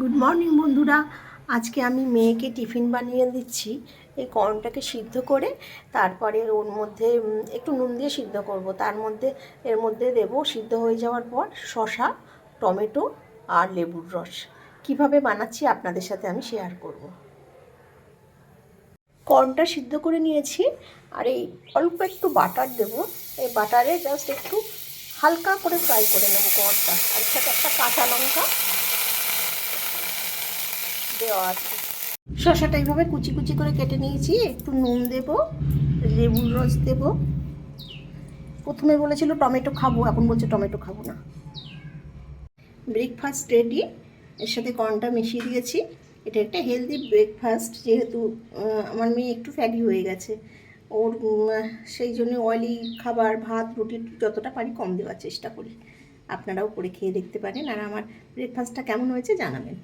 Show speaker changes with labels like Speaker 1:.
Speaker 1: Good morning বন্ধুরা। আজকে আমি মেয়েকে টিফিন বানিয়ে দিচ্ছি। এই কর্নটাকে সিদ্ধ করে তারপরে ওর মধ্যে একটু নুন দিয়ে সিদ্ধ করব। এর মধ্যে দেব সিদ্ধ হয়ে যাওয়ার পর শসা, টমেটো আর লেবুর রস। কিভাবে বানাচ্ছি আপনাদের সাথে আমি শেয়ার করব। কর্নটা সিদ্ধ করে নিয়েছি আর এই অল্প একটু বাটার দেব। এই বাটারে জাস্ট একটু হালকা করে ফ্রাই করে নেব কর্নটা। আর সাথে একটা কাঁচা লঙ্কা দেওয়া আছে। শসাটা এইভাবে কুচি কুচি করে কেটে নিয়েছি। একটু নুন দেব, লেবুর রস দেব। প্রথমে বলেছিল টমেটো খাবো, এখন বলছে টমেটো খাবো না। Breakfast ready. এর সাথে কর্নটা মিশিয়ে দিয়েছি। এটা একটা হেলদি ব্রেকফাস্ট, যেহেতু আমার মেয়ে একটু ফ্যাটি হয়ে গেছে। ওর সেই জন্য অয়েলি খাবার, ভাত রুটি যতটা পারি কম দেওয়ার চেষ্টা করি। আপনারাও করে খেয়ে দেখতে পারেন আর আমার ব্রেকফাস্টটা কেমন হয়েছে জানাবেন।